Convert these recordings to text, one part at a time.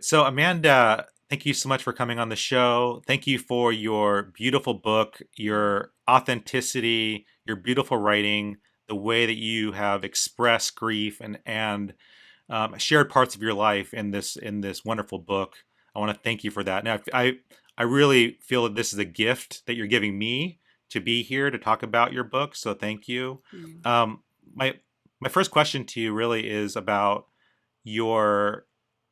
So, Amanda, thank you so much for coming on the show. Thank you for your beautiful book, your authenticity, your beautiful writing, the way that you have expressed grief and shared parts of your life in this wonderful book. I want to thank you for that. Now, I really feel that this is a gift that you're giving me to be here to talk about your book. So, thank you. Mm. Um, my my first question to you really is about your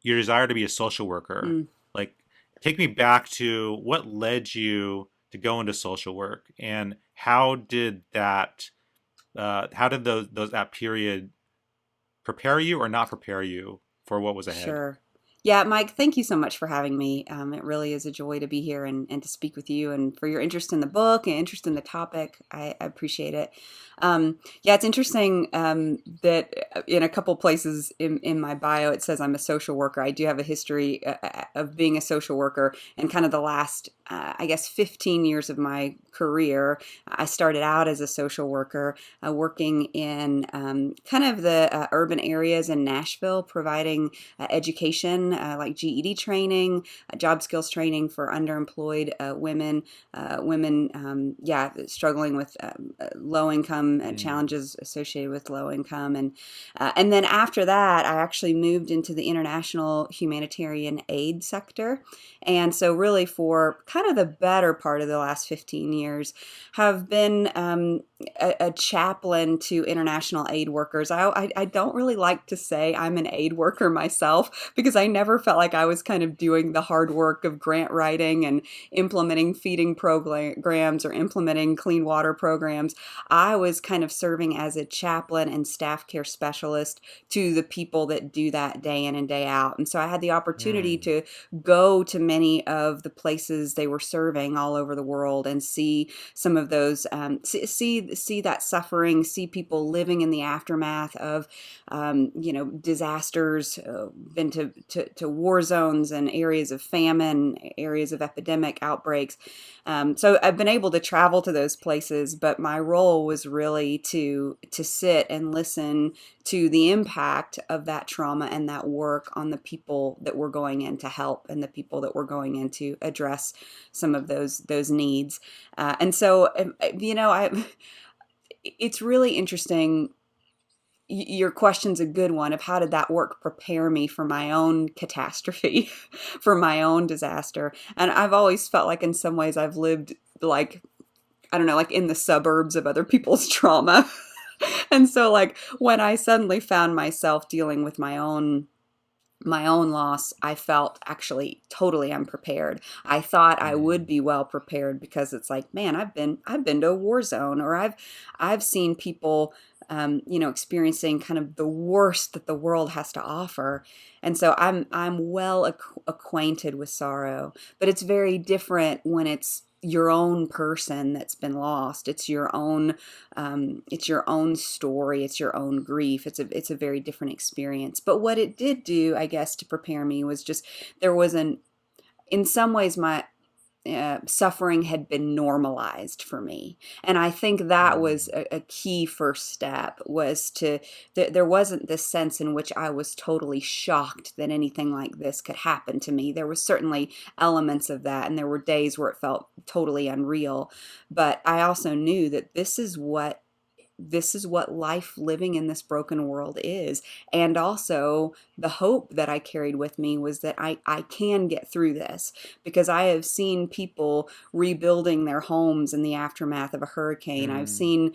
your desire to be a social worker. Mm. Like, take me back to what led you to go into social work, and how did those that period prepare you or not prepare you for what was ahead? Sure. Yeah, Mike, thank you so much for having me. It really is a joy to be here and to speak with you and for your interest in the book and interest in the topic. I appreciate it. Yeah, it's interesting that in a couple places in my bio it says I'm a social worker. I do have a history of being a social worker and kind of the last, I guess, 15 years of my career. I started out as a social worker working in kind of the urban areas in Nashville, providing education like GED training, job skills training for underemployed women, yeah, struggling with low income Mm, challenges associated with low income, and then after that, I actually moved into the international humanitarian aid sector, and so really for kind of the better part of the last 15 years, have been a chaplain to international aid workers. I don't really like to say I'm an aid worker myself because I never felt like I was kind of doing the hard work of grant writing and implementing feeding programs or implementing clean water programs. I was kind of serving as a chaplain and staff care specialist to the people that do that day in and day out. And so I had the opportunity mm, to go to many of the places they were serving all over the world and see some of those see that suffering, see people living in the aftermath of disasters, been to war zones and areas of famine, areas of epidemic outbreaks. So I've been able to travel to those places, but my role was really to sit and listen to the impact of that trauma and that work on the people that we're going in to help and the people that we're going in to address some of those needs. And so, I it's really interesting. Your question's a good one of how did that work prepare me for my own catastrophe, for my own disaster. And I've always felt like in some ways I've lived like, I don't know, like in the suburbs of other people's trauma. And so like when I suddenly found myself dealing with my own loss, I felt actually totally unprepared. I thought I would mm, be well prepared because it's like, man, I've been to a war zone, or I've seen people experiencing kind of the worst that the world has to offer. And so I'm well acquainted with sorrow, but it's very different when it's your own person that's been lost. It's your own story. It's your own grief. It's a very different experience. But what it did do, I guess, to prepare me was just there was an in some ways my suffering had been normalized for me, and I think that was mm, a key first step was there wasn't this sense in which I was totally shocked that anything like this could happen to me. There was certainly elements of that, and there were days where it felt totally unreal, but I also knew that this is what life living in this broken world is. And also, the hope that I carried with me was that I can get through this because I have seen people rebuilding their homes in the aftermath of a hurricane. I've mm, seen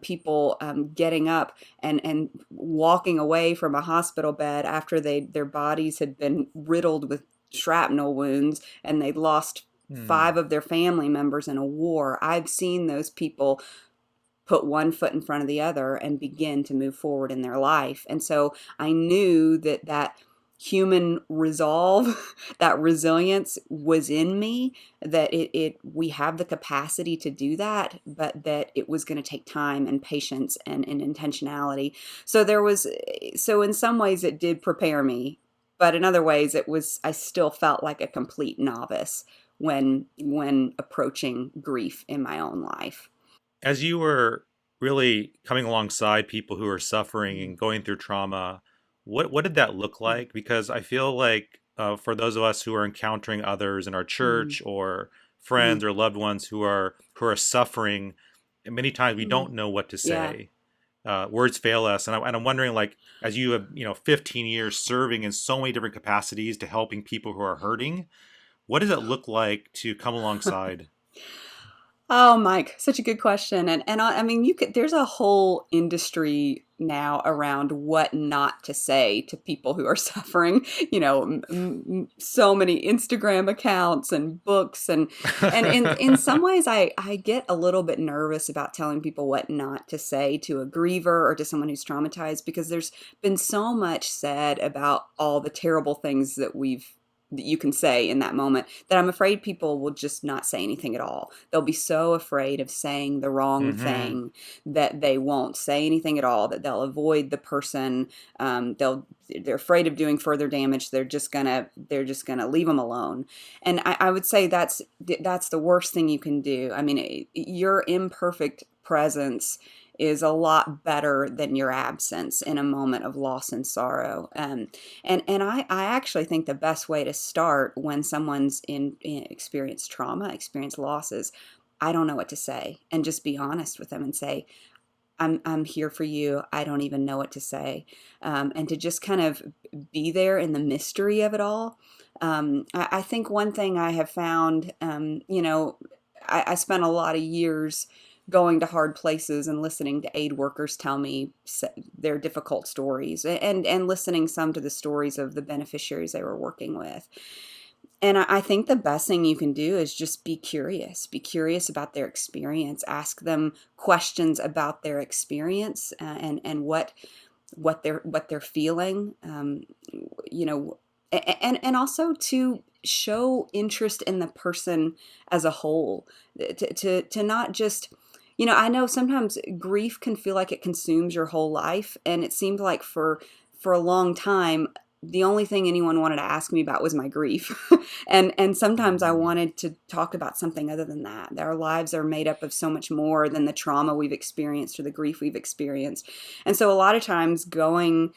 people getting up and walking away from a hospital bed after their bodies had been riddled with shrapnel wounds and they'd lost five mm. of their family members in a war. I've seen those people put one foot in front of the other and begin to move forward in their life. And so I knew that human resolve, that resilience was in me, that we have the capacity to do that, but that it was going to take time and patience and intentionality. So in some ways it did prepare me, but in other ways I still felt like a complete novice when approaching grief in my own life. As you were really coming alongside people who are suffering Mm. and going through trauma, what did that look Mm. like? Because I feel like for those of us who are encountering others in our Mm, church or mm, friends or loved ones who are suffering. And many times we mm. don't know what to Yeah. say. Words fail us, and I'm wondering, like, as you have 15 years serving in so many different capacities to helping people who are hurting, what does it look like to come alongside? Oh, Mike, such a good question. And I mean, you could, there's a whole industry now around what not to say to people who are suffering. So many Instagram accounts and books, and in some ways, I get a little bit nervous about telling people what not to say to a griever or to someone who's traumatized, because there's been so much said about all the terrible things that you can say in that moment, that I'm afraid people will just not say anything at all. They'll be so afraid of saying the wrong Hmm. thing that they won't say anything at all, that they'll avoid the person. They're afraid of doing further damage. They're just gonna leave them alone. And I would say that's the worst thing you can do. I mean, your imperfect presence is a lot better than your absence in a moment of loss and sorrow. And I actually think the best way to start when someone's in experienced trauma, experienced losses, I don't know what to say, and just be honest with them and say, I'm here for you. I don't even know what to say. And to just kind of be there in the mystery of it all. I think one thing I have found, I spent a lot of years going to hard places and listening to aid workers tell me their difficult stories, and listening some to the stories of the beneficiaries they were working with. And I think the best thing you can do is just be curious. Be curious about their experience. Ask them questions about their experience, and what they're feeling. And also to show interest in the person as a whole. To not just, I know sometimes grief can feel like it consumes your whole life, and it seemed like for a long time the only thing anyone wanted to ask me about was my grief. And sometimes I Hmm. wanted to talk about something other than that. Our lives are made up of so much more than the trauma we've experienced or the grief we've experienced. And so a lot of times going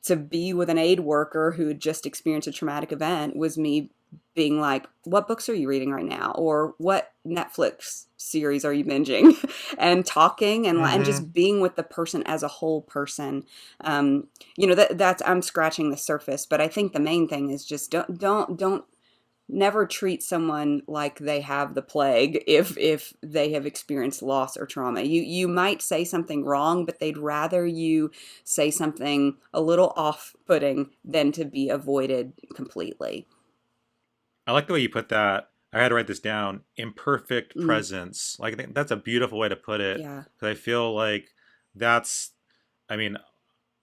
to be with an aid worker who had just experienced a traumatic event was me being like, what books are you reading right now? Or what Netflix series are you binging? And talking, and Hmm. just being with the person as a whole person. That's, I'm scratching the surface, but I think the main thing is just don't never treat someone like they have the plague if they have experienced loss or trauma. You might say something wrong, but they'd rather you say something a little off-putting than to be avoided completely. I like the way you put that. I had to write this down. Imperfect Mm, presence. Like, I think that's a beautiful way to put it. yeah. Because I feel like that's. I mean,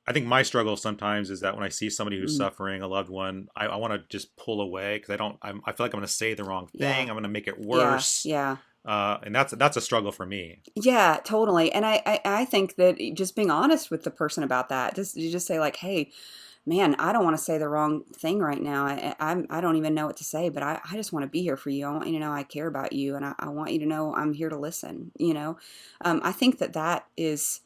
I think my struggle sometimes is that when I see somebody who's Mm, suffering, a loved one, I want to just pull away because I feel like I'm going to say the wrong yeah. thing. I'm going to make it Yeah. worse, Yeah. and that's a struggle for me. Yeah, totally. And I think that just being honest with the person about that, just you just say like, hey, man, I don't want to say the wrong thing right now. I don't even know what to say, but I just want to be here for you. I want you to know I care about you, and I want you to know I'm here to listen. I think that is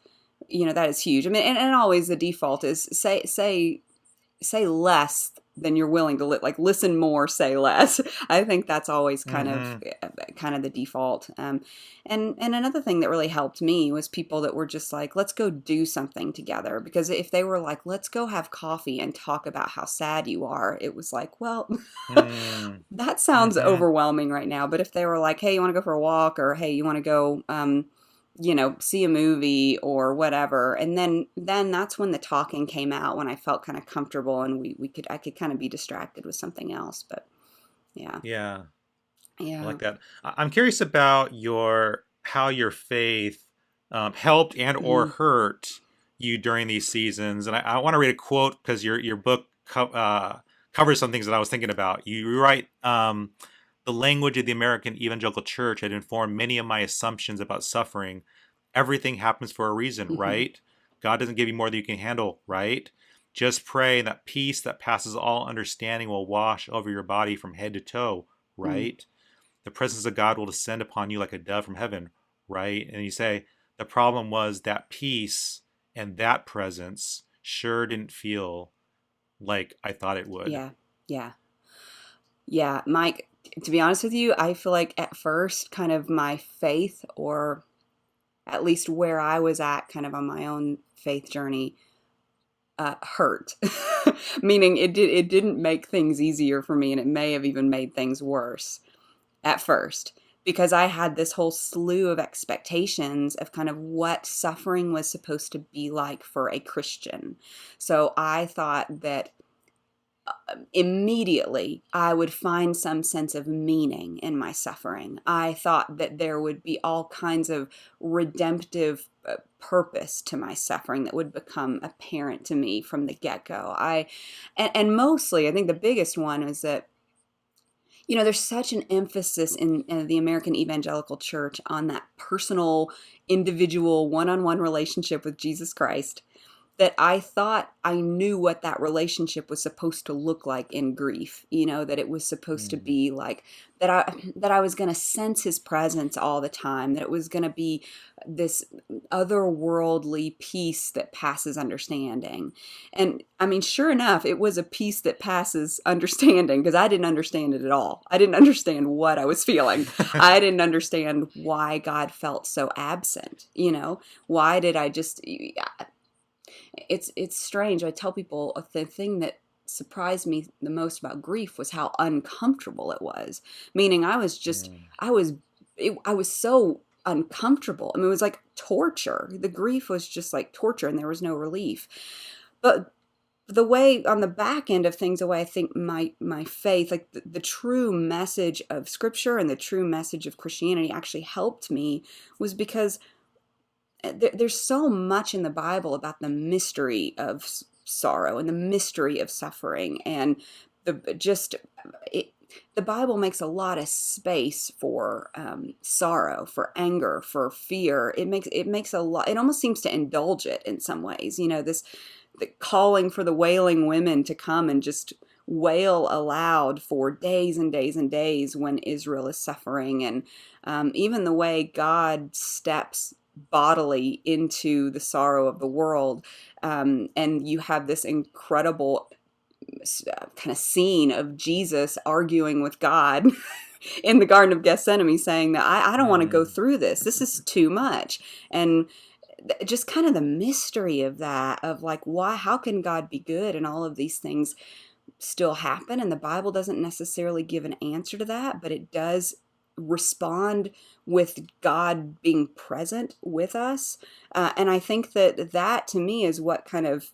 huge. I mean, and always the default is say less than you're willing to like listen more, say less. I think that's always Hmm. kind of the default. And another thing that really helped me was people that were just like, let's go do something together. Because if they were like, let's go have coffee and talk about how sad you are, it was like, well, Hmm. that sounds Hmm. overwhelming right now. But if they were like, hey, you want to go for a walk, or hey, you want to go see a movie or whatever, and then that's when the talking came out, when I felt kind of comfortable, and I could kind of be distracted with something else. But yeah. Yeah, I Yeah. like that. I'm curious about your how your faith helped and or Mm, hurt you during these seasons. And I want to read a quote because your book covers some things that I was thinking about. You write, the language of the American evangelical church had informed many of my assumptions about suffering. Everything happens for a reason, hmm. right? God doesn't give you more than you can handle, right? Just pray that peace that passes all understanding will wash over your body from head to toe, Mm, right? The presence of God will descend upon you like a dove from heaven, right? And you say, the problem was that peace and that presence sure didn't feel like I thought it would. yeah. Yeah. Yeah, Mike, to be honest with you, I feel like at first, kind of my faith, or at least where I was at kind of on my own faith journey, hurt. Meaning it didn't make things easier for me, and it may have even made things worse at first, because I had this whole slew of expectations of kind of what suffering was supposed to be like for a Christian. So I thought that immediately I would find some sense of meaning in my suffering. I thought that there would be all kinds of redemptive purpose to my suffering that would become apparent to me from the get-go. And mostly, I think the biggest one is that, there's such an emphasis in the American evangelical church on that personal, individual, one-on-one relationship with Jesus Christ, that I thought I knew what that relationship was supposed to look like in grief, that it was supposed to Mm. be like that I was going to sense his presence all the time, that it was going to be this otherworldly peace that passes understanding. And I mean, sure enough, it was a peace that passes understanding, because I didn't understand it at all. I didn't understand what I was feeling. I didn't understand why God felt so absent. Why did I just it's strange. I tell people the thing that surprised me the most about grief was how uncomfortable it was. Meaning, Mm. I was so uncomfortable. I mean, it was like torture. The grief was just like torture, and there was no relief. But the way on the back end of things, the way I think my faith, like the true message of Scripture and the true message of Christianity actually helped me, was because there's so much in the Bible about the mystery of sorrow and the mystery of suffering, and the just it, the Bible makes a lot of space for sorrow, for anger, for fear. It makes a lot. It almost seems to indulge it in some ways. This the calling for the wailing women to come and just wail aloud for days and days and days when Israel is suffering, and even the way God steps bodily into the sorrow of the world. And you have this incredible kind of scene of Jesus arguing with God in the Garden of Gethsemane, saying that I don't want to go Mm. through this. This is too much. And just kind of the mystery of that, of like, why, how can God be good and all of these things still happen? And the Bible doesn't necessarily give an answer to that, but it does respond with God being present with us. And I think that to me is what kind of,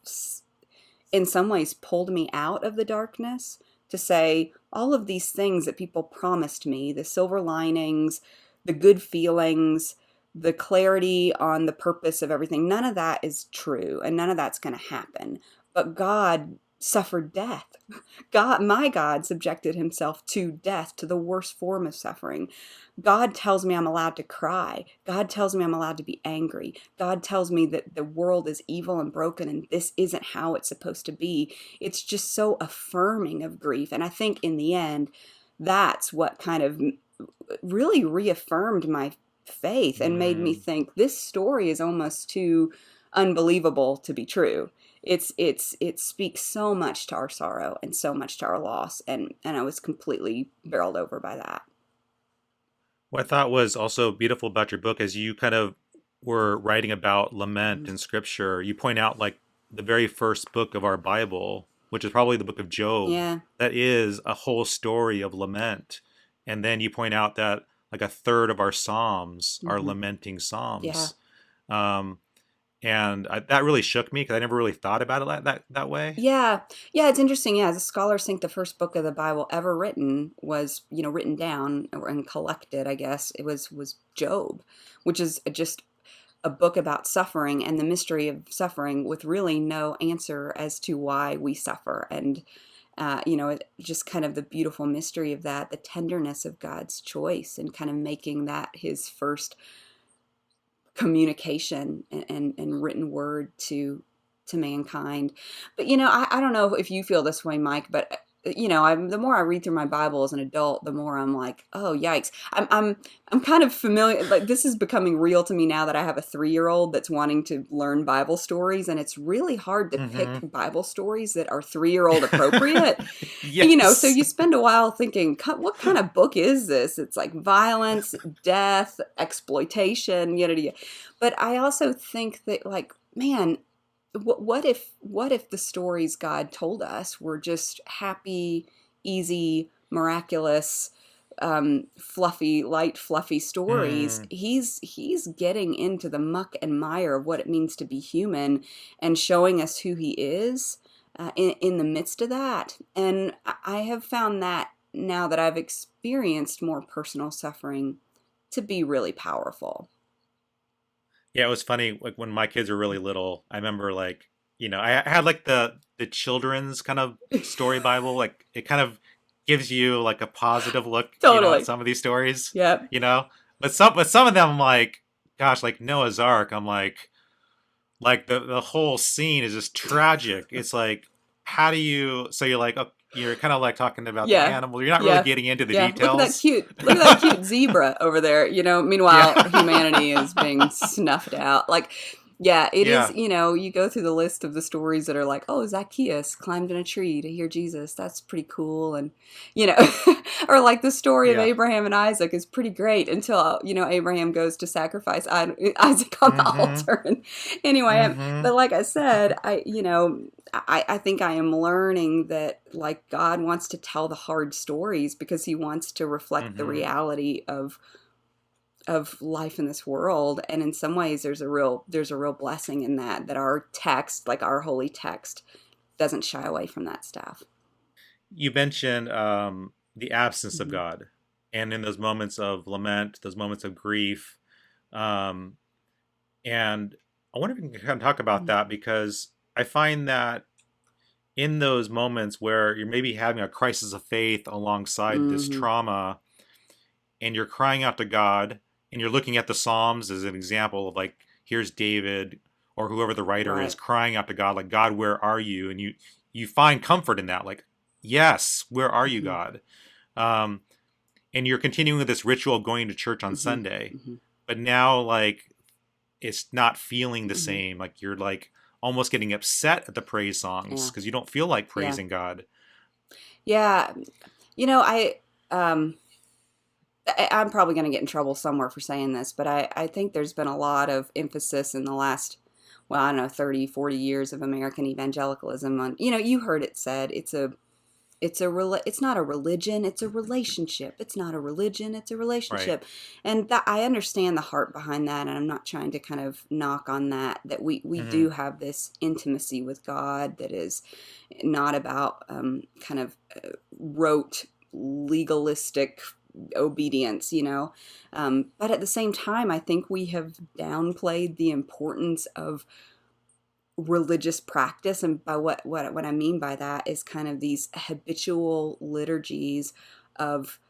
in some ways, pulled me out of the darkness, to say all of these things that people promised me, the silver linings, the good feelings, the clarity on the purpose of everything, none of that is true, and none of that's going to happen. But God suffered death. My God subjected himself to death, to the worst form of suffering. God tells me I'm allowed to cry. God tells me I'm allowed to be angry. God tells me that the world is evil and broken, and this isn't how it's supposed to be. It's just so affirming of grief. And I think in the end, that's what kind of really reaffirmed my faith and made me Mm. think this story is almost too unbelievable to be true. It speaks so much to our sorrow and so much to our loss, and I was completely barreled over by that. What I thought was also beautiful about your book, as you kind of were writing about lament Mhm. in scripture, you point out like the very first book of our Bible, which is probably the book of Job, Yeah. that is a whole story of lament. And then you point out that like a third of our Psalms are Hmm. lamenting Yeah. Psalms. Um, that really shook me because I never really thought about it that way. Yeah. Yeah, it's interesting. Yeah, the scholars think the first book of the Bible ever written was, written down and collected, I guess. It was Job, which is just a book about suffering and the mystery of suffering, with really no answer as to why we suffer. And just kind of the beautiful mystery of that, the tenderness of God's choice, and kind of making that his first communication and written word to mankind. But I don't know if you feel this way, Mike, but the more I read through my Bible as an adult, the more I'm like, oh yikes. I'm kind of familiar, like this is becoming real to me now that I have a 3-year-old that's wanting to learn Bible stories, and it's really hard to pick Mm-hmm. Bible stories that are 3-year-old appropriate. So Yes. you spend a while thinking, What kind of book is this?" It's like violence, death, exploitation, yada yada. But I also think that, like, man, what if the stories God told us were just happy, easy, miraculous, fluffy, light, fluffy stories? Mm. He's getting into the muck and mire of what it means to be human and showing us who he is, in the midst of that. And I have found that, now that I've experienced more personal suffering, to be really powerful. Yeah, it was funny. Like when my kids were really little, I remember like, I had like the children's kind of story Bible. Like it kind of gives you like a positive look, at Totally. some of these stories, Yep. you know. But some of them, like, gosh, like Noah's Ark, I'm like the whole scene is just tragic. It's like, how do you? So you're like, you're kind of like talking about the Yeah. animal. You're not really Yeah. getting into the Yeah. details. Look at that cute zebra over there. Meanwhile, Yeah, humanity is being snuffed out. Like, yeah, it is, yeah. you go through the list of the stories that are like, oh, Zacchaeus climbed in a tree to hear Jesus. That's pretty cool. And, you know, or like the story of Yeah. Abraham and Isaac is pretty great until, Abraham goes to sacrifice Isaac on the Mm-hmm. altar. And anyway, Mm-hmm. but like I said, I think I am learning that, like, God wants to tell the hard stories because he wants to reflect the Mm-hmm. reality of life in this world. And in some ways there's a real blessing in that our text, like our holy text, doesn't shy away from that stuff. You mentioned the absence of Hmm. God, and in those moments of lament, those moments of grief, um, and I wonder if we can kind of talk about that because I find that in those moments where you're maybe having a crisis of faith alongside this Hmm. trauma, and you're crying out to God, and you're looking at the Psalms as an example of like, here's David or whoever the writer is Right. crying out to God, like, God, where are you? And you find comfort in that, like, yes, where are you, Hmm. God? Um, and you're continuing with this ritual of going to church on Hmm. Sunday, Hmm. but now like it's not feeling the Hmm. same. Like you're like almost getting upset at the praise songs Yeah. because you don't feel like Yeah. praising God. Yeah. I um I'm probably going to get in trouble somewhere for saying this, but I think there's been a lot of emphasis in the last, well, I don't know, 30, 40 years of American evangelicalism on, you heard it said, it's not a religion, it's a relationship. It's not a religion, it's a Right. relationship. And that, I understand the heart behind that, and I'm not trying to kind of knock on that we Mm-hmm. do have this intimacy with God that is not about, kind of, rote legalistic obedience, but at the same time, I think we have downplayed the importance of religious practice. And by what I mean by that is kind of these habitual liturgies of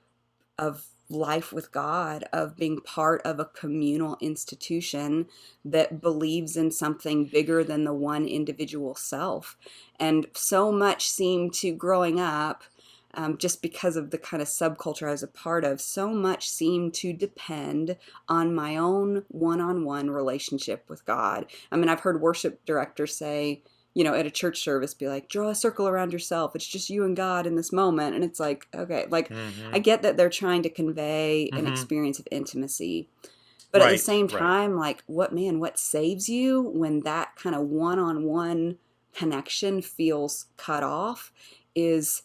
life with God, of being part of a communal institution that believes in something bigger than the one individual self. And so much seemed to, growing up, just because of the kind of subculture I was a part of, so much seemed to depend on my own one-on-one relationship with God. I mean, I've heard worship directors say, at a church service, be like, draw a circle around yourself. It's just you and God in this moment. And it's like, okay, like, I Mm-hmm. get that they're trying to convey an Mm-hmm. experience of intimacy. But at the Right. same Right. time, like, what saves you when that kind of one on one connection feels cut off is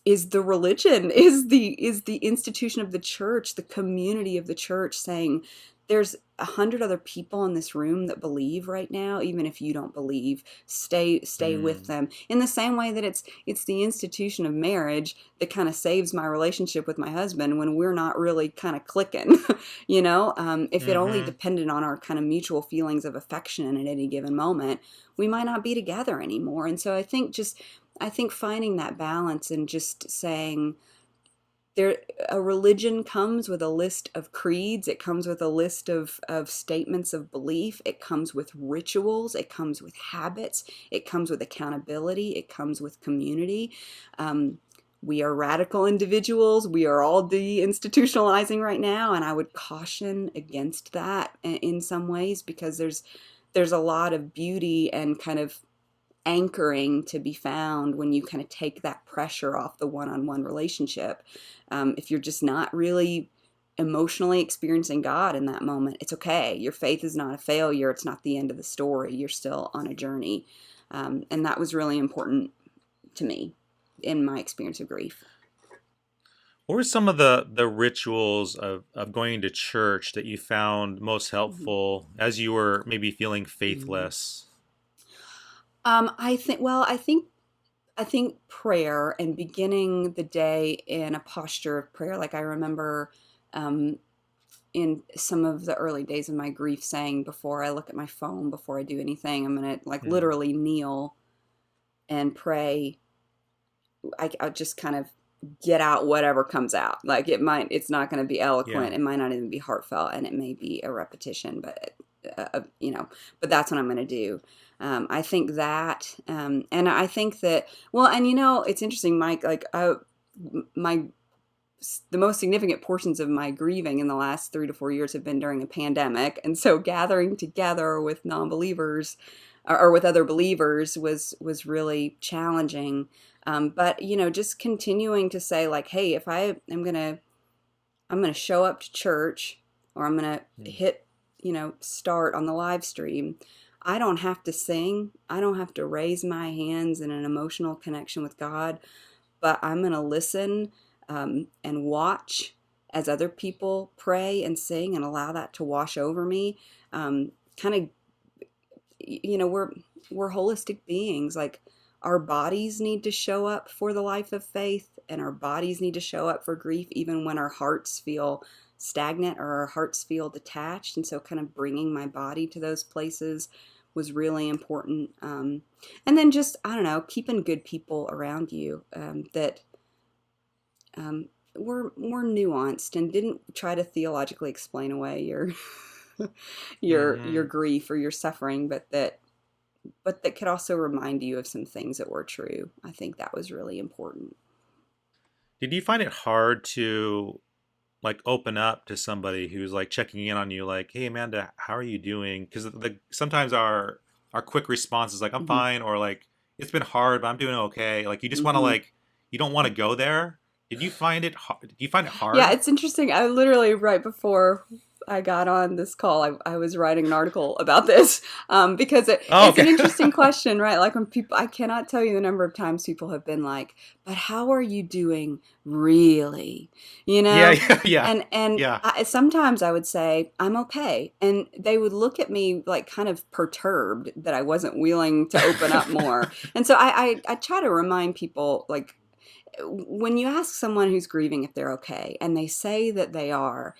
the religion, is the institution of the church, the community of the church, saying there's 100 other people in this room that believe right now. Even if you don't believe, stay with Mm. them. In the same way that it's the institution of marriage that kind of saves my relationship with my husband when we're not really kind of clicking. If it only Mm-hmm. depended on our kind of mutual feelings of affection at any given moment, we might not be together anymore. And so I think finding that balance and just saying, there, a religion comes with a list of creeds, it comes with a list of statements of belief, it comes with rituals, it comes with habits, it comes with accountability, it comes with community. we are radical individuals. We are all deinstitutionalizing right now, and I would caution against that in some ways, because there's a lot of beauty and kind of anchoring to be found when you kind of take that pressure off the one-on-one relationship. If you're just not really emotionally experiencing God in that moment, it's okay. Your faith is not a failure. It's not the end of the story. You're still on a journey. And that was really important to me in my experience of grief. What were some of the rituals of going to church that you found most Mhm. helpful as you were maybe feeling Mm. faithless? I think prayer and beginning the day in a posture of prayer. Like I remember um, in some of the early days of my grief saying, before I look at my phone, before I do anything, I'm gonna like Mm, literally kneel and pray. I just kind of get out whatever comes out. Like it's not going to be yeah. eloquent. It might not even be heartfelt, and it may be a repetition, but but that's what I'm going to do. I think that, and I think that, well, and it's interesting, Mike, like my, the most significant portions of my grieving in the last 3 to 4 years have been during a pandemic. And so gathering together with non-believers or with other believers was really challenging. But just continuing to say like, hey, if I'm gonna show up to church, or I'm gonna Mm, hit start on the live stream, I don't have to sing. I don't have to raise my hands in an emotional connection with God, but I'm gonna listen and watch as other people pray and sing and allow that to wash over me. Kind of, we're holistic beings. Like our bodies need to show up for the life of faith, and our bodies need to show up for grief, even when our hearts feel stagnant or our hearts feel detached. And so, kind of bringing my body to those places was really important. And then just, I don't know, keeping good people around you that were more nuanced and didn't try to theologically explain away your your hmm. grief or your suffering, but that could also remind you of some things that were true. I think that was really important. Did you find it hard to like open up to somebody who's like checking in on you, like, "Hey, Amanda, how are you doing?" Because sometimes our quick response is like, "I'm Hmm. fine," or like, "It's been hard, but I'm doing okay." Like, you just want to Hmm. like, you don't want to go there. Did you find it? Did you find it Yeah, hard? it's interesting. I literally, right before I got on this call, I was writing an article about this, because Oh, it's an okay. interesting question, right? Like when people, I cannot tell you the number of times people have been like, "But how are you doing, really?" You Yeah, know, yeah, yeah, and yeah. sometimes I would say I'm okay, and they would look at me like kind of perturbed that I wasn't willing to open up more. And so I try to remind people, like, when you ask someone who's grieving if they're okay and they say that they are,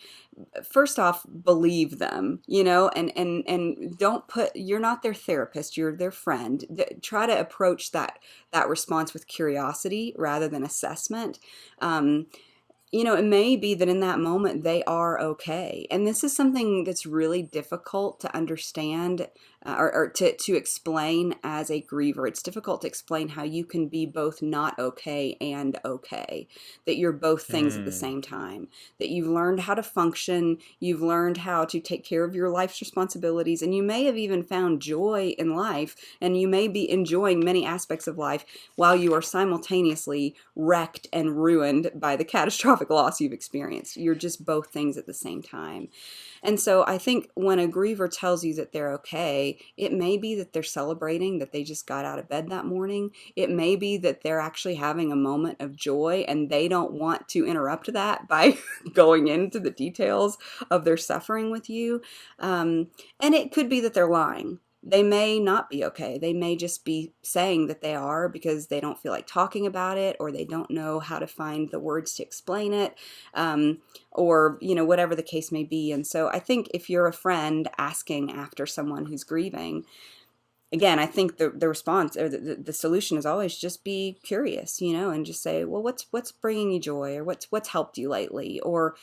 first off, believe them, and don't put, you're not their therapist, you're their friend. Try to approach that response with curiosity rather than assessment. um, it may be that in that moment they are okay. And this is something that's really difficult to understand, or to explain as a griever. It's difficult to explain how you can be both not okay and okay, that you're both things at the Hmm. same time, that you've learned how to function, you've learned how to take care of your life's responsibilities, and you may have even found joy in life, and you may be enjoying many aspects of life while you are simultaneously wrecked and ruined by the catastrophic loss you've experienced. You're just both things at the same time. And so I think when a griever tells you that they're okay, it may be that they're celebrating that they just got out of bed that morning. It may be that they're actually having a moment of joy and they don't want to interrupt that by going into the details of their suffering with you. And it could be that they're lying. They may not be okay. They may just be saying that they are because they don't feel like talking about it, or they don't know how to find the words to explain it, or whatever the case may be. And so I think if you're a friend asking after someone who's grieving, again, I think the response, or the solution, is always just be curious, and just say, well, what's bringing you joy, or what's helped you lately, or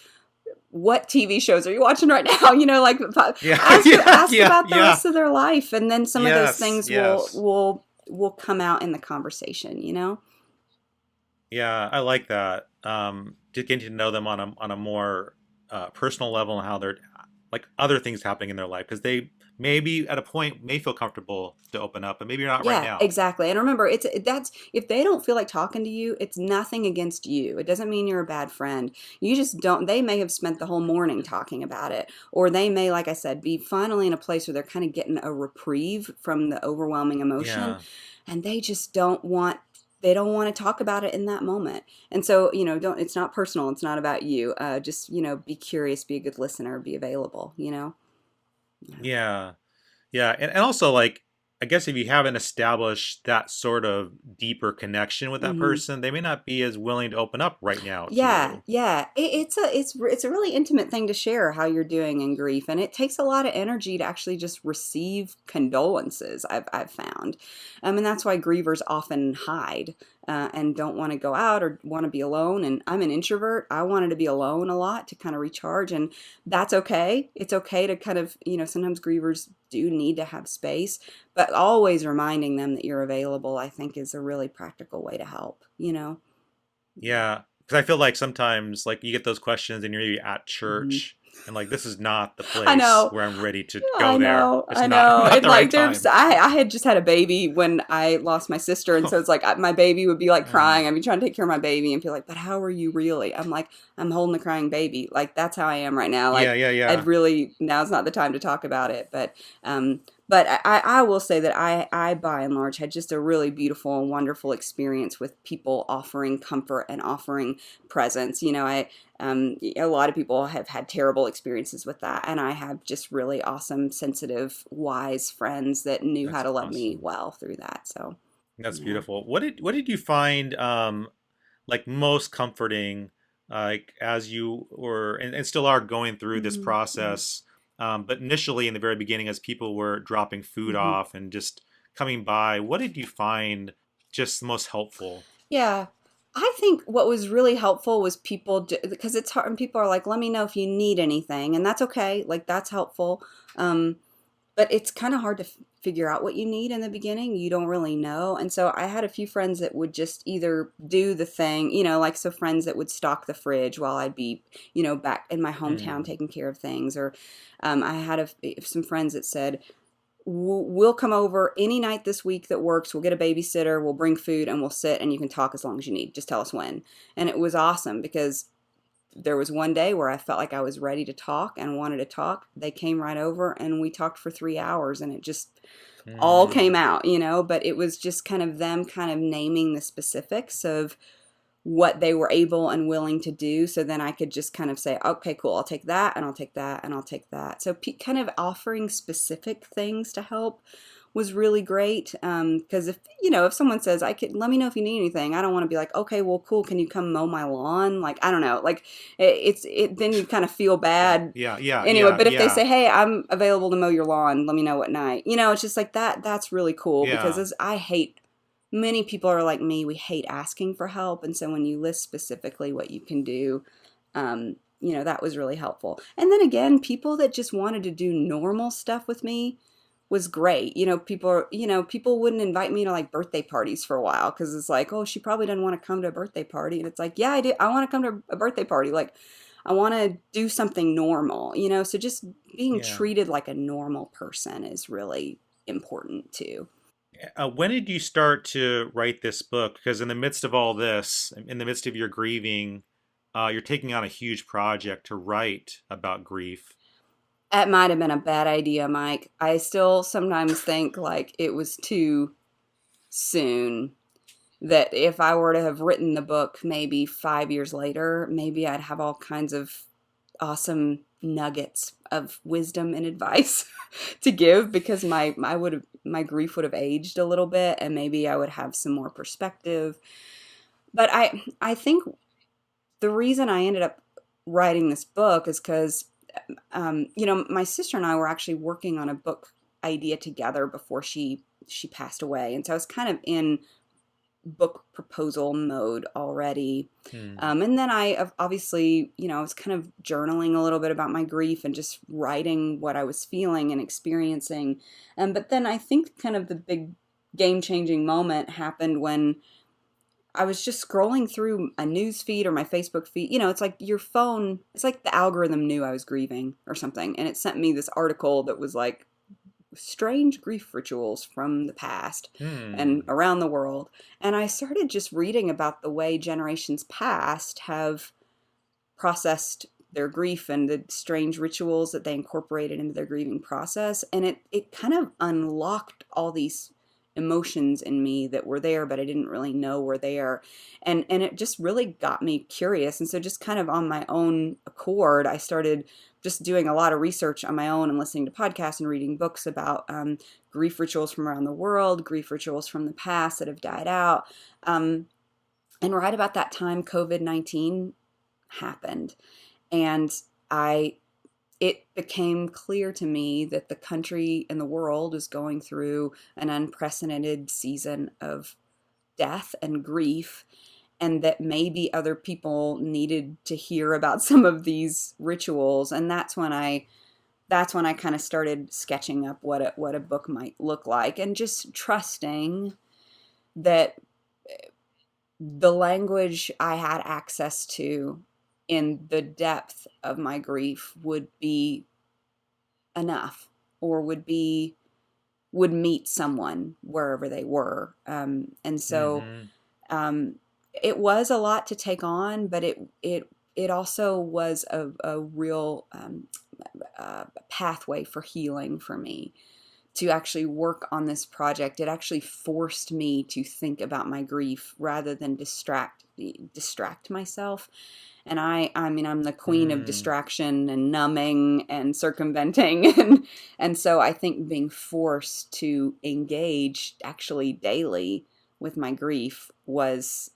what TV shows are you watching right now? Like, Yeah, yeah, ask yeah, about the yeah. rest of their life, and then some of those Yes, things will yes. will will come out in the conversation. Yeah, I like that. Just getting to know them on a more personal level and how they're like other things happening in their life because they maybe at a point may feel comfortable to open up, but maybe you're not right Yeah, now. exactly. And remember, that's if they don't feel like talking to you, it's nothing against you. It doesn't mean you're a bad friend. You just don't, they may have spent the whole morning talking about it, or they may, like I said, be finally in a place where they're kind of getting a reprieve from the overwhelming emotion, Yeah, and they just don't want to talk about it in that moment. And so, don't, it's not personal. It's not about you. Just, be curious, be a good listener, be available. Yeah. yeah. Yeah, and also like I guess if you haven't established that sort of deeper connection with that hmm person, they may not be as willing to open up right now to Yeah, you. yeah. It's a really intimate thing to share how you're doing in grief, and it takes a lot of energy to actually just receive condolences. I've found, and that's why grievers often hide and don't want to go out or want to be alone. And I'm an introvert. I wanted to be alone a lot to kind of recharge, and that's okay. It's okay to kind of sometimes grievers do need to have space, but always reminding them that you're available, I think, is a really practical way to help. Yeah. Yeah, because I feel like sometimes like you get those questions and you're maybe at Mhm. church and like this is not the I place know. where I'm ready to I go there. know, It's I not know. not And the like right there's time. I had just had a baby when I lost my sister, and so it's like my baby would be like crying. Oh, I'd be trying to take care of my baby and be like, "But how are you really?" I'm like, "I'm holding a crying baby." Like that's how I am right now. yeah, Like yeah, I'd yeah. really now's not the time to talk about it, um but I will say that I by and large had just a really beautiful and wonderful experience with people offering comfort and offering presence. A lot of people have had terrible experiences with that, and I have just really awesome, sensitive, wise friends that knew how That's to love me awesome. well through that. So, That's yeah. beautiful. What did you find like most comforting like as you were and still are going through this Mhm, mhm, process but initially in the very beginning as people were dropping food mhm. off and just coming by, what did you find just most helpful? Yeah. I think what was really helpful was people, because it's hard, and people are like, let me know if you need anything, and that's okay. Like, that's helpful. Um, But it's kind of hard to figure out what you need in the beginning. You don't really know. And so I had a few friends that would just either do the thing, like so friends that would stock the fridge while I'd be, back in my hometown Hmm. taking care of things. Or I had some friends that said, we'll come over any night this week that works. We'll get a babysitter, we'll bring food, and we'll sit and you can talk as long as you need. Just tell us when. And it was awesome because there was one day where I felt like I was ready to talk and wanted to talk. They came right over and we talked for 3 hours, and it just all came Hmm. out. But it was just kind of them kind of naming the specifics of what they were able and willing to do. So then I could just kind of say, okay, cool, I'll take that and I'll take that and I'll take that. So kind of offering specific things to help was really great. Because if someone says, I could, let me know if you need anything, I don't want to be like, okay, well, cool, can you come mow my lawn? Like, I don't know, like then you kind of feel Yeah, bad yeah, yeah, anyway. yeah, But if they yeah, say, hey, I'm available to mow your lawn, let me know what night, it's just like that's really cool because yeah, as I hate, many people are like me, we hate asking for help. And so when you list specifically what you can do, that was really helpful. And then again, people that just wanted to do normal stuff with me was great. People wouldn't invite me to like birthday parties for a while because it's like, oh, she probably doesn't want to come to a birthday party. And it's like, yeah, I do. I want to come to a birthday party. Like, I want to do something normal. So just being yeah. treated like a normal person is really important too. When did you start to write this book? Because in the midst of all this, in the midst of your grieving, you're taking on a huge project to write about grief. That might have been a bad idea, Mike. I still sometimes think like it was too soon. That if I were to have written the book maybe 5 years later, maybe I'd have all kinds of awesome nuggets of wisdom and advice to give because my grief would have aged a little bit, and maybe I would have some more perspective. But I think the reason I ended up writing this book is because my sister and I were actually working on a book idea together before she passed away, and so I was kind of in book proposal mode already. Hmm. And then obviously, I was kind of journaling a little bit about my grief and just writing what I was feeling and experiencing. But then I think kind of the big game changing moment happened when I was just scrolling through a news feed or my Facebook feed. You know, it's like your phone, it's like the algorithm knew I was grieving or something. And it sent me this article that was like strange grief rituals from the past and Hmm. around the world. And I started just reading about the way generations past have processed their grief and the strange rituals that they incorporated into their grieving process. And it kind of unlocked all these emotions in me that were there, but I didn't really know were there. And it just really got me curious. And so just kind of on my own accord, I started just doing a lot of research on my own and listening to podcasts and reading books about grief rituals from around the world, grief rituals from the past that have died out. Um, and right about that time, COVID-19 happened. And I it became clear to me that the country and the world is going through an unprecedented season of death and grief, and that maybe other people needed to hear about some of these rituals. And that's when I kind of started sketching up what a book might look like, and just trusting that the language I had access to in the depth of my grief would be enough, or would meet someone wherever they were. And so Mm-hmm. um, it was a lot to take on, but it also was a real pathway for healing for me to actually work on this project. It actually forced me to think about my grief rather than distract myself. And I mean, I'm the queen of Mm. distraction and numbing and circumventing. And so I think being forced to engage actually daily with my grief was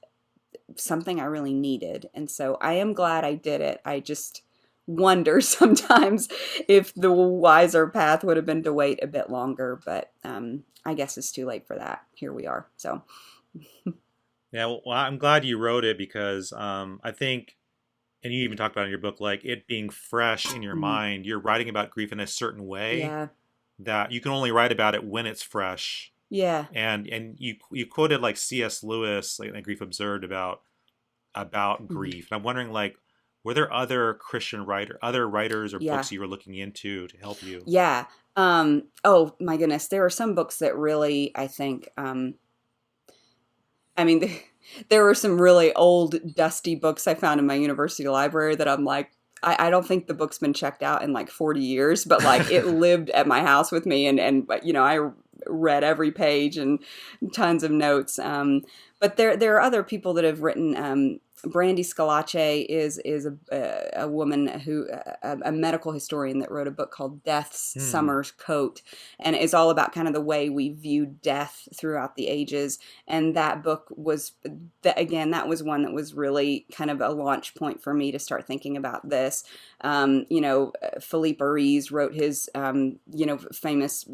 something I really needed. And so I am glad I did it. I just wonder sometimes if the wiser path would have been to wait a bit longer, but I guess it's too late for that. Here we are. So, Yeah, well, I'm glad you wrote it because I think, and you even talked about it in your book, like it being fresh in your mm, mind. You're writing about grief in a certain way yeah, that you can only write about it when it's fresh. yeah, And you quoted like C.S. Lewis, like in Grief Observed, about mm, grief. And I'm wondering, like, were there other writers or yeah, books you were looking into to help you? yeah. Oh my goodness, there are some books that really, I think, I mean, there were some really old, dusty books I found in my university library that I'm like, I don't think the book's been checked out in like 40 years, but like it lived at my house with me, and you know, I read every page and tons of notes. But there are other people that have written. Brandy Scalace is a woman who a medical historian that wrote a book called Death's Hmm. Summer's Coat, and is all about kind of the way we view death throughout the ages. And that book was that again, that was one that was really kind of a launch point for me to start thinking about this. You know, Philippe Ariz wrote his you know, famous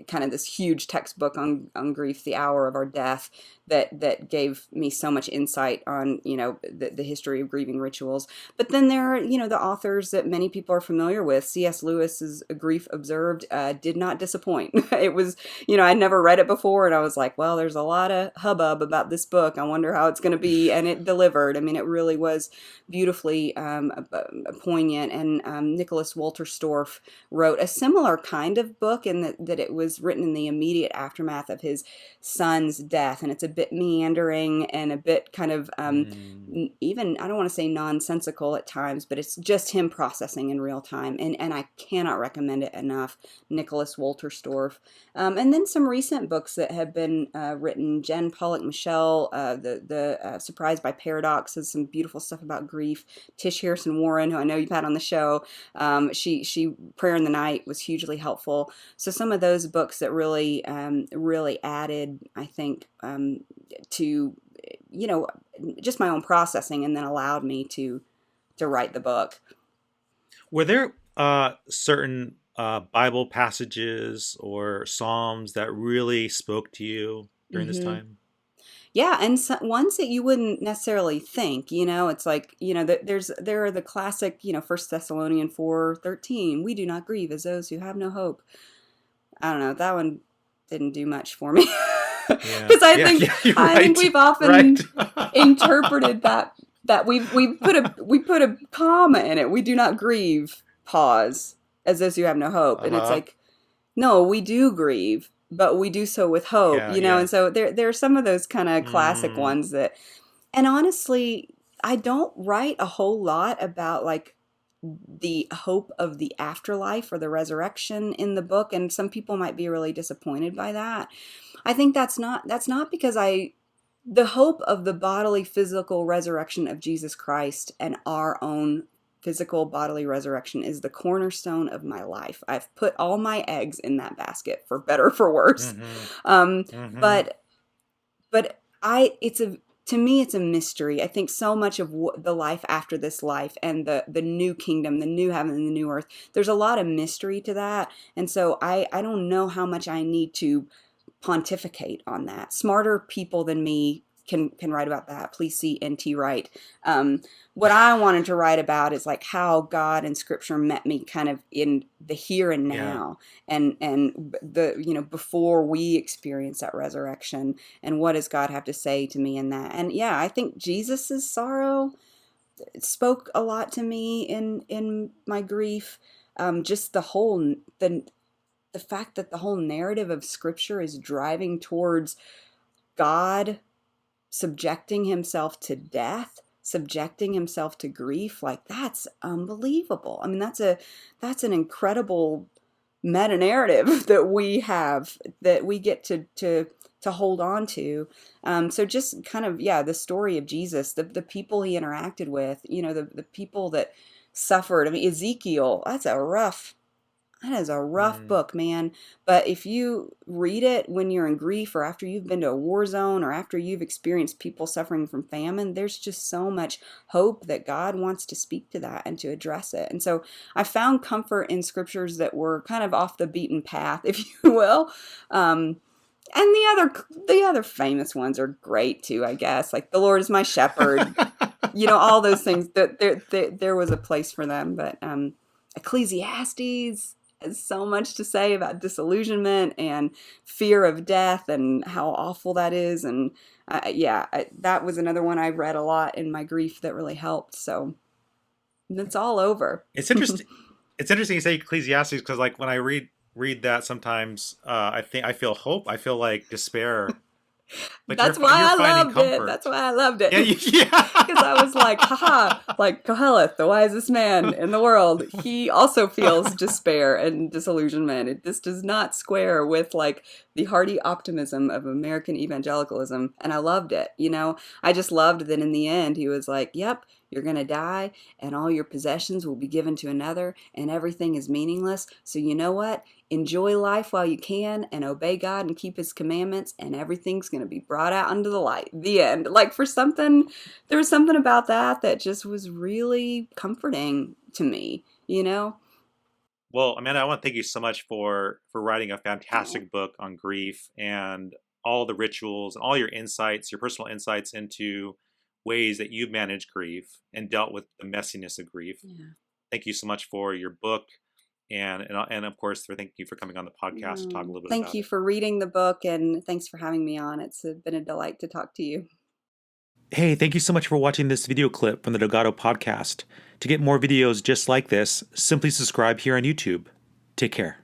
kind of this huge textbook on grief, The Hour of Our Death, that gave me so much insight on, you know, the history of grieving rituals. But then there are, you know, the authors that many people are familiar with. C.S. Lewis's Grief Observed did not disappoint. It was, you know, I'd never read it before, and I was like, well, there's a lot of hubbub about this book. I wonder how it's going to be, and it delivered. I mean, it really was beautifully poignant. And Nicholas Wolterstorff wrote a similar kind of book in that it was written in the immediate aftermath of his son's death, and it's a bit meandering and a bit kind of Hmm. even, I don't want to say nonsensical at times, but it's just him processing in real time, and I cannot recommend it enough. Nicholas Wolterstorff. And then some recent books that have been written. Jen Pollock Michelle, the Surprised by Paradox, has some beautiful stuff about grief. Tish Harrison Warren, who I know you've had on the show, she Prayer in the Night was hugely helpful. So some of those books that really added, I think, to, you know, just my own processing, and then allowed me to write the book. Were there certain Bible passages or Psalms that really spoke to you during this Hmm. time? Yeah, and so, ones that you wouldn't necessarily think. You know, it's like, you know, there are the classic, you know, First Thessalonians 4:13. We do not grieve as those who have no hope. I don't know, that one didn't do much for me. Yeah. Because I Yeah. think Yeah. You're I think right. we've Right. often interpreted that we put a comma in it. We do not grieve, pause, as those who have no hope. And it's Uh-huh. like, no, we do grieve, but we do so with hope, Yeah. And Yeah. so there are some of those kind of classic Mm. ones that, and honestly, I don't write a whole lot about like the hope of the afterlife or the resurrection in the book, and some people might be really disappointed by that. I think that's not because I the hope of the bodily physical resurrection of Jesus Christ and our own physical bodily resurrection is the cornerstone of my life. I've put all my eggs in that basket, for better or for worse. Mm-hmm. Um, Mm-hmm. but but I it's a to me it's a mystery. I think so much of the life after this life and the new kingdom, the new heaven and the new earth, there's a lot of mystery to that. And so I don't know how much I need to pontificate on that. Smarter people than me can write about that. Please see N.T. Wright. Um, what I wanted to write about is like how God and Scripture met me kind of in the here and Yeah. now, and the before we experience that resurrection, and what does God have to say to me in that? And yeah, I think Jesus's sorrow spoke a lot to me in my grief. Just the fact that the whole narrative of Scripture is driving towards God subjecting himself to death, subjecting himself to grief, like that's unbelievable. I mean, that's an incredible meta narrative that we have, that we get to hold on to. So just kind of, yeah, the story of Jesus, the people he interacted with, the people that suffered. I mean, Ezekiel, that is a rough Mm. book, man. But if you read it when you're in grief, or after you've been to a war zone, or after you've experienced people suffering from famine, there's just so much hope that God wants to speak to that and to address it. And so I found comfort in scriptures that were kind of off the beaten path, if you will. And the other famous ones are great too, I guess. Like the Lord is my shepherd, all those things. That there was a place for them. But Ecclesiastes has so much to say about disillusionment and fear of death and how awful that is. And yeah, that was another one I read a lot in my grief that really helped. So it's all over. It's interesting. It's interesting you say Ecclesiastes because, like, when I read that, sometimes I feel hope. I feel like despair, but That's you're why I finding loved it. That's comfort. why I loved it. Yeah. Because I was like, Yeah. haha, like Koheleth, the wisest man in the world, he also feels despair and disillusionment. This does not square with like the hearty optimism of American evangelicalism. And I loved it. I just loved that in the end, he was like, yep, you're going to die and all your possessions will be given to another and everything is meaningless. So you know what? Enjoy life while you can and obey God and keep his commandments, and everything's going to be brought out into the light. The end. Like there was something about that just was really comforting to me. Well, Amanda, I want to thank you so much for writing a Oh, fantastic book on grief and all the rituals and all your insights, your personal insights into ways that you've managed grief and dealt with the messiness of grief. yeah. Thank you so much for your book, and of course for thank you for coming on the podcast to talk a No. little bit Thank about you it. for reading the book, and thanks for having me on. It's been a delight to talk to you. Hey, thank you so much for watching this video clip from the Delgado podcast. To get more videos just like this, simply subscribe here on YouTube. Take care.